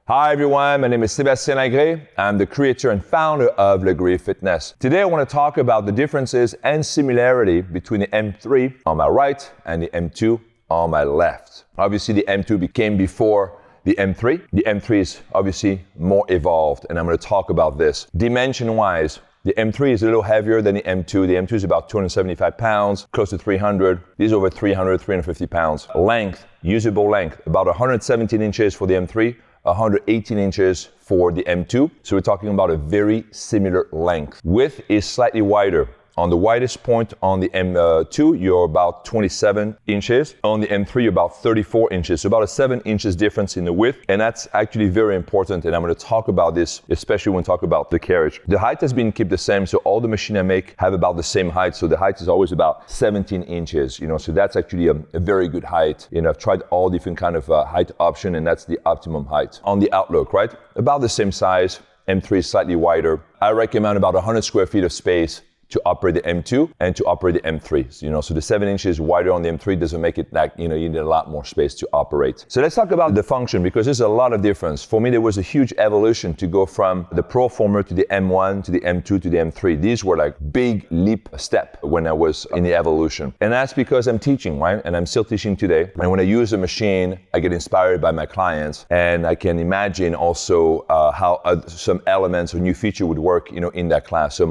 Hi everyone, my name is Sébastien Lagree. I'm the creator and founder of Lagree Fitness. Today I want to talk about the differences and similarity between the M3 on my right and the M2 on my left. Obviously the M2 came before the M3. The M3 is obviously more evolved, and I'm going to talk about this. Dimension-wise, the M3 is a little heavier than the M2. The M2 is about 275 pounds, close to 300. These are over 300, 350 pounds. Length, usable length, about 117 inches for the M3, 118 inches for the M2. So we're talking about a very similar length. Width is slightly wider. On the widest point on the M2, you're about 27 inches. On the M3, you're about 34 inches. So about a 7 inches difference in the width. And that's actually very important. And I'm going to talk about this, especially when we talk about the carriage. The height has been kept the same. So all the machines I make have about the same height. So the height is always about 17 inches, so that's actually a very good height. I've tried all different kind of height option, and that's the optimum height. On the outlook, right? About the same size. M3 is slightly wider. I recommend about 100 square feet of space to operate the M2 and to operate the M3. So the 7 inches wider on the M3 doesn't make it like, you need a lot more space to operate. So let's talk about the function, because there's a lot of difference. For me, there was a huge evolution to go from the Proformer to the M1 to the M2 to the M3. These were like big leap step when I was in the evolution. And that's because I'm teaching, right? And I'm still teaching today. And when I use a machine, I get inspired by my clients, and I can imagine also how some elements or new feature would work, in that class. So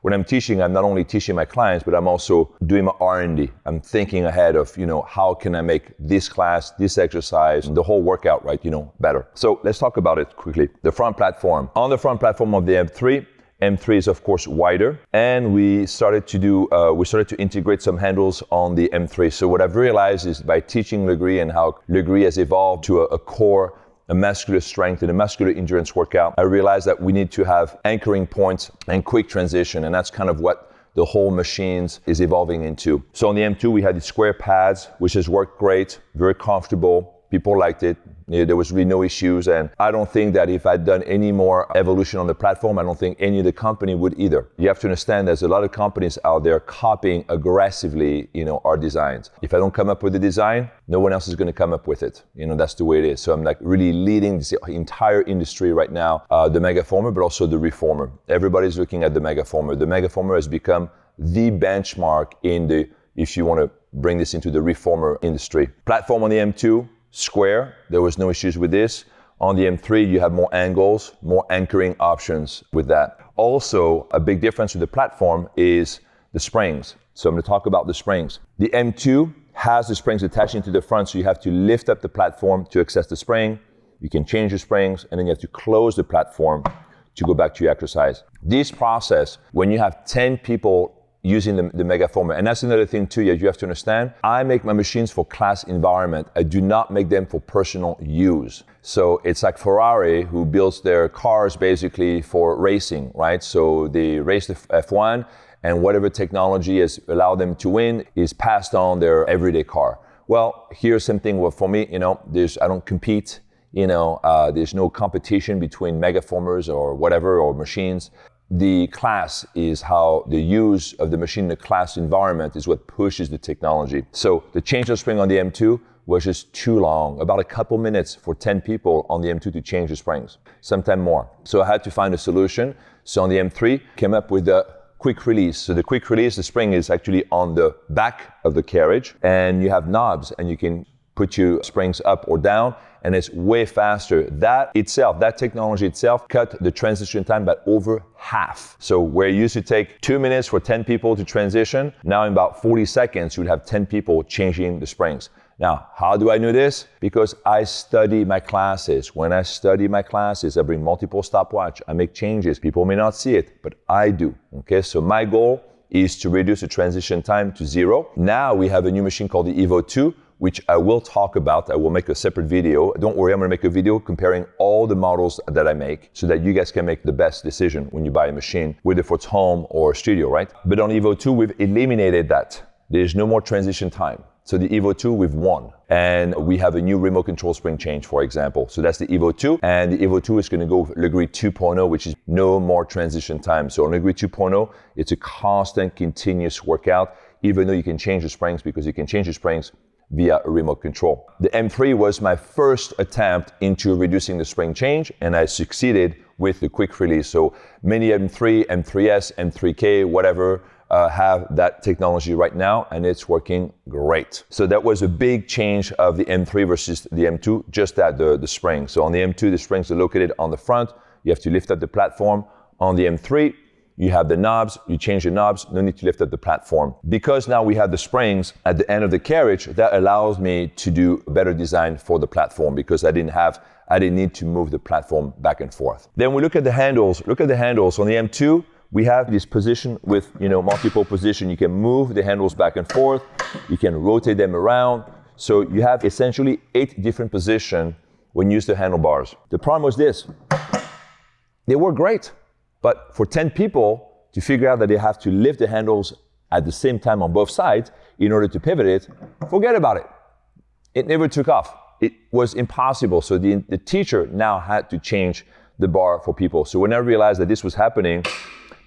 when I'm teaching, I'm not only teaching my clients, but I'm also doing my R&D. I'm thinking ahead of, how can I make this class, this exercise, the whole workout, right, better. So let's talk about it quickly. The front platform. On the front platform of the M3 is of course wider, and we started to integrate some handles on the M3. So what I've realized is by teaching Lagree and how Lagree has evolved to a core, a muscular strength and a muscular endurance workout, I realized that we need to have anchoring points and quick transition, and that's kind of what the whole machines is evolving into. So on the M2, we had the square pads, which has worked great, very comfortable. People liked it. There was really no issues, and I don't think that if I'd done any more evolution on the platform, I don't think any of the company would either. You have to understand there's a lot of companies out there copying aggressively, our designs. If I don't come up with the design, no one else is going to come up with it. That's the way it is. So I'm like really leading this entire industry right now, the Megaformer, but also the Reformer. Everybody's looking at the Megaformer. The Megaformer has become the benchmark if you want to bring this into the Reformer industry. Platform on the M2, square, there was no issues with this. On the M3, you have more angles, more anchoring options with that. Also, a big difference with the platform is the springs. So I'm going to talk about the springs. The M2 has the springs attaching to the front, so you have to lift up the platform to access the spring. You can change the springs, and then you have to close the platform to go back to your exercise. This process, when you have 10 people using the Megaformer. And that's another thing too, you have to understand. I make my machines for class environment. I do not make them for personal use. So it's like Ferrari, who builds their cars basically for racing, right? So they race the F1, and whatever technology has allowed them to win is passed on their everyday car. Well, here's something for me, I don't compete. There's no competition between Megaformers or whatever, or machines. The class is how the use of the machine in the class environment is what pushes the technology. So the change of spring on the M2 was just too long, about a couple minutes for 10 people on the M2 to change the springs, sometime more. So I had to find a solution. So on the M3, came up with the quick release. So the quick release, the spring is actually on the back of the carriage, and you have knobs, and you can put your springs up or down, and it's way faster. That technology itself cut the transition time by over half. So where it used to take 2 minutes for 10 people to transition, now in about 40 seconds, you would have 10 people changing the springs. Now, how do I know this? Because I study my classes. When I study my classes, I bring multiple stopwatch, I make changes. People may not see it, but I do, okay? So my goal is to reduce the transition time to 0. Now we have a new machine called the Evo 2, which I will talk about. I will make a separate video. Don't worry, I'm gonna make a video comparing all the models that I make so that you guys can make the best decision when you buy a machine, whether for home or studio, right? But on Evo 2, we've eliminated that. There's no more transition time. So the Evo 2, we've won. And we have a new remote control spring change, for example. So that's the Evo 2. And the Evo 2 is gonna go Lagree 2.0, which is no more transition time. So on Lagree 2.0, it's a constant, continuous workout, even though you can change the springs, because you can change the springs via a remote control. The M3 was my first attempt into reducing the spring change, and I succeeded with the quick release. So many M3, M3S, M3K, whatever, have that technology right now, and it's working great. So that was a big change of the M3 versus the M2, just at the spring. So on the M2, the springs are located on the front. You have to lift up the platform. On the M3, you have the knobs, you change the knobs, no need to lift up the platform. Because now we have the springs at the end of the carriage, that allows me to do a better design for the platform because I didn't need to move the platform back and forth. Then we look at the handles. Look at the handles. On the M2, we have this position with, multiple position. You can move the handles back and forth. You can rotate them around. So you have essentially 8 different positions when you use the handlebars. The problem was this. They work great, but for 10 people to figure out that they have to lift the handles at the same time on both sides in order to pivot it, forget about it. It never took off. It was impossible. So the teacher now had to change the bar for people. So when I realized that this was happening,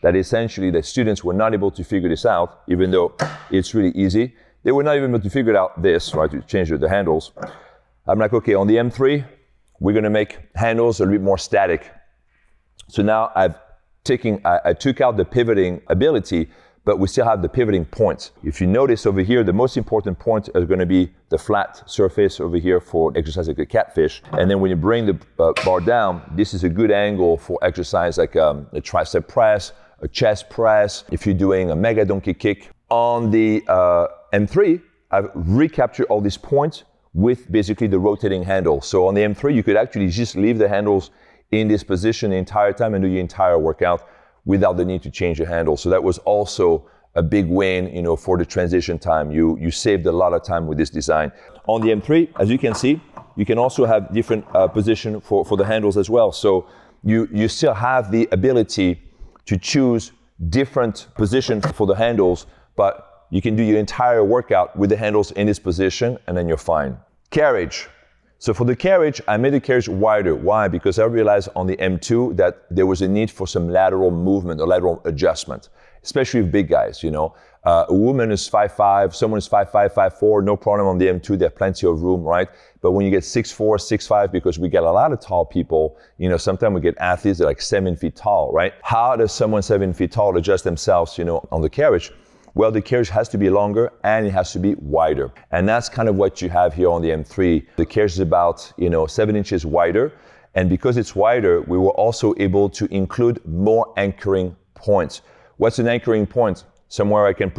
that essentially the students were not able to figure this out, even though it's really easy. They were not even able to figure out this, right, to change the handles. I'm like, okay, on the M3, we're gonna make handles a little bit more static. So now I took out the pivoting ability, but we still have the pivoting points. If you notice over here, the most important point is gonna be the flat surface over here for exercise like a catfish. And then when you bring the bar down, this is a good angle for exercise like a tricep press, a chest press, if you're doing a mega donkey kick. On the M3, I've recaptured all these points with basically the rotating handle. So on the M3, you could actually just leave the handles in this position the entire time and do your entire workout without the need to change the handle. So that was also a big win, for the transition time. You saved a lot of time with this design. On the M3, as you can see, you can also have different position for the handles as well. So you still have the ability to choose different positions for the handles, but you can do your entire workout with the handles in this position and then you're fine. Carriage. So for the carriage, I made the carriage wider. Why? Because I realized on the M2 that there was a need for some lateral movement or lateral adjustment, especially with big guys, A woman is 5'5", someone is 5'5", 5'4", no problem on the M2, they have plenty of room, right? But when you get 6'4", 6'5", because we get a lot of tall people, sometimes we get athletes that are like 7 feet tall, right? How does someone 7 feet tall adjust themselves, on the carriage? Well, the carriage has to be longer and it has to be wider. And that's kind of what you have here on the M3. The carriage is about, 7 inches wider. And because it's wider, we were also able to include more anchoring points. What's an anchoring point? Somewhere I can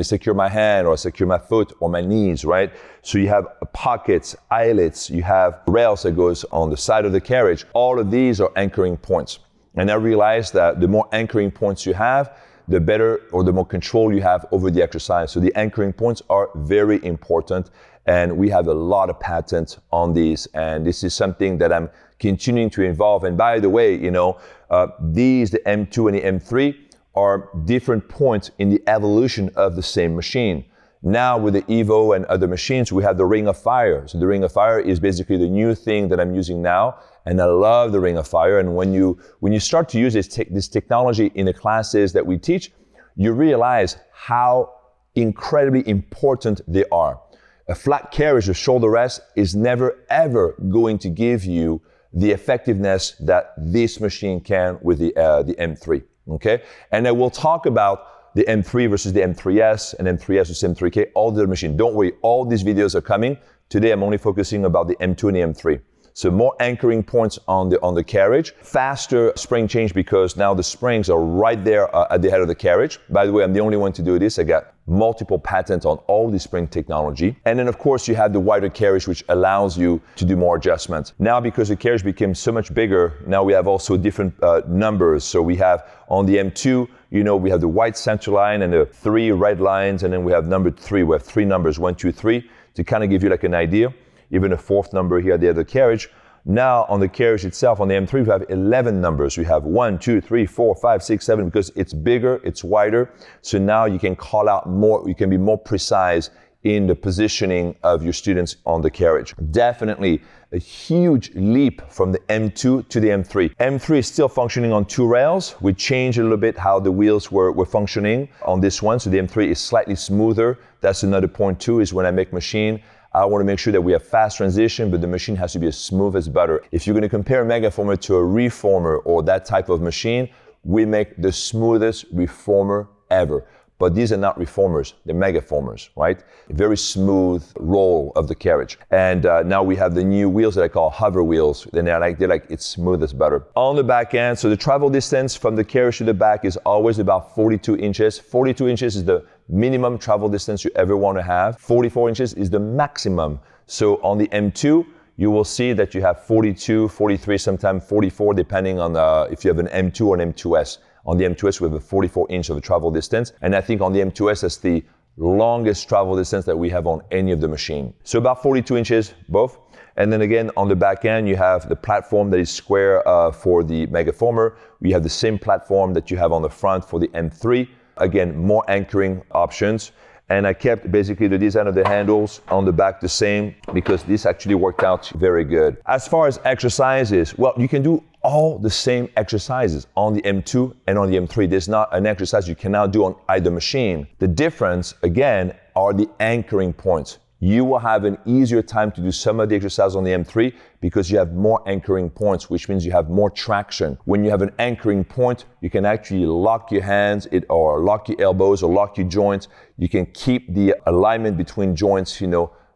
secure my hand or secure my foot or my knees, right? So you have pockets, eyelets, you have rails that goes on the side of the carriage. All of these are anchoring points. And I realized that the more anchoring points you have, the better or the more control you have over the exercise. So the anchoring points are very important. And we have a lot of patents on these. And this is something that I'm continuing to evolve. And by the way, these, the M2 and the M3, are different points in the evolution of the same machine. Now with the Evo and other machines, we have the Ring of Fire. So the Ring of Fire is basically the new thing that I'm using now, and I love the Ring of Fire. And when you start to use this technology in the classes that we teach, you realize how incredibly important they are. A flat carriage, a shoulder rest, is never ever going to give you the effectiveness that this machine can with the M3. Okay, and I will talk about the M3 versus the M3S and M3S versus M3K, all the machine. Don't worry, all these videos are coming. Today I'm only focusing about the M2 and the M3. So more anchoring points on the carriage, faster spring change because now the springs are right there at the head of the carriage. By the way, I'm the only one to do this. I got multiple patents on all the spring technology. And then of course you have the wider carriage, which allows you to do more adjustments. Now because the carriage became so much bigger, now we have also different numbers. So we have on the M2, we have the white center line and the 3 red lines, and then we have number 3. We have 3 numbers, 1, 2, 3, to kind of give you like an idea. Even a 4th number here at the other carriage. Now on the carriage itself, on the M3, we have 11 numbers. We have 1, 2, 3, 4, 5, 6, 7, because it's bigger, it's wider. So now you can call out more, you can be more precise in the positioning of your students on the carriage. Definitely a huge leap from the M2 to the M3. M3 is still functioning on 2 rails. We changed a little bit how the wheels were functioning on this one. So the M3 is slightly smoother. That's another point too, is when I make machine, I want to make sure that we have fast transition, but the machine has to be as smooth as butter. If you're going to compare a Megaformer to a reformer or that type of machine, we make the smoothest reformer ever. But these are not reformers, they're Megaformers, right? Very smooth roll of the carriage. And now we have the new wheels that I call hover wheels. They're like it's smooth as butter. On the back end, so the travel distance from the carriage to the back is always about 42 inches. 42 inches is the minimum travel distance you ever want to have. 44 inches is the maximum. So on the M2, you will see that you have 42, 43, sometimes 44, depending on if you have an M2 or an M2S. On the M2S, we have a 44 inch of a travel distance. And I think on the M2S, that's the longest travel distance that we have on any of the machine. So about 42 inches, both. And then again, on the back end, you have the platform that is square for the Megaformer. We have the same platform that you have on the front for the M3. Again, more anchoring options. And I kept basically the design of the handles on the back the same because this actually worked out very good. As far as exercises, well, you can do all the same exercises on the M2 and on the M3. There's not an exercise you cannot do on either machine. The difference, again, are the anchoring points. You will have an easier time to do some of the exercises on the M3 because you have more anchoring points, which means you have more traction. When you have an anchoring point, you can actually lock your hands or lock your elbows or lock your joints. You can keep the alignment between joints,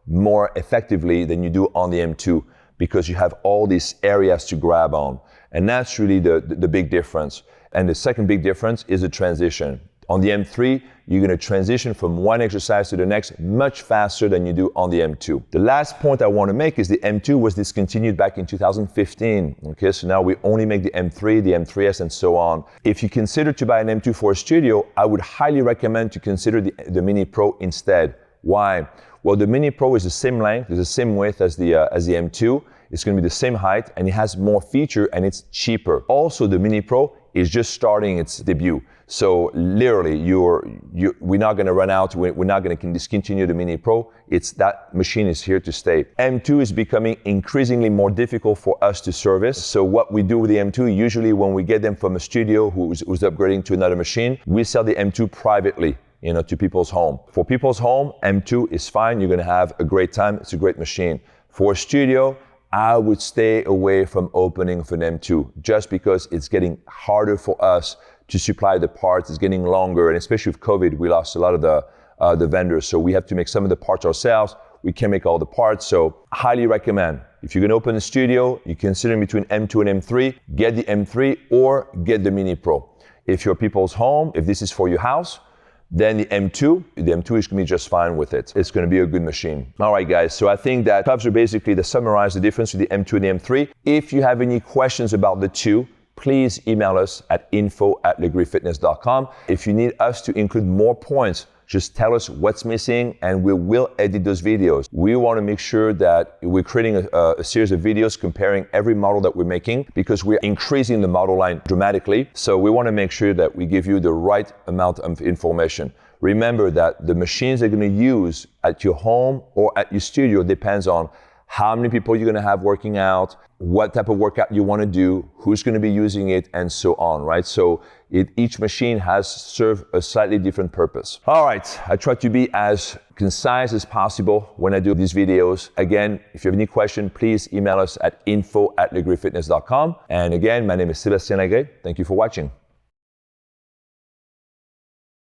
more effectively than you do on the M2 because you have all these areas to grab on. And that's really the big difference. And the second big difference is the transition. On the M3, you're going to transition from one exercise to the next much faster than you do on the M2. The last point I want to make is the M2 was discontinued back in 2015. Okay, so now we only make the M3, the M3S, and so on. If you consider to buy an M2 for a studio, I would highly recommend to consider the Mini Pro instead. Why? Well, the Mini Pro is the same length, it's the same width as the M2. It's going to be the same height, and it has more feature, and it's cheaper. Also, the Mini Pro is just starting its debut. So literally, we're not going to run out. We're not going to discontinue the Mini Pro. That machine is here to stay. M2 is becoming increasingly more difficult for us to service. So what we do with the M2, usually when we get them from a studio who's upgrading to another machine, we sell the M2 privately, to people's home. For people's home, M2 is fine. You're going to have a great time. It's a great machine. For a studio, I would stay away from opening for an M2 just because it's getting harder for us to supply the parts. It's getting longer, and especially with COVID, we lost a lot of the vendors. So we have to make some of the parts ourselves. We can't make all the parts. So highly recommend. If you're going to open a studio, you consider between M2 and M3, get the M3 or get the Mini Pro. If you're people's home, if this is for your house, then the M2 is going to be just fine with it. It's going to be a good machine. All right, guys. So I think that covers basically to summarize the difference between the M2 and the M3. If you have any questions about the two, please email us at info@lagreefitness.com. If you need us to include more points, just tell us what's missing and we will edit those videos. We want to make sure that we're creating a series of videos comparing every model that we're making because we're increasing the model line dramatically. So we want to make sure that we give you the right amount of information. Remember that the machines you're going to use at your home or at your studio depends on how many people you're going to have working out, what type of workout you want to do, who's going to be using it, and so on, right? So each machine has served a slightly different purpose. All right, I try to be as concise as possible when I do these videos. Again, if you have any question, please email us at info@lagreefitness.com. And again, my name is Sébastien Lagree. Thank you for watching.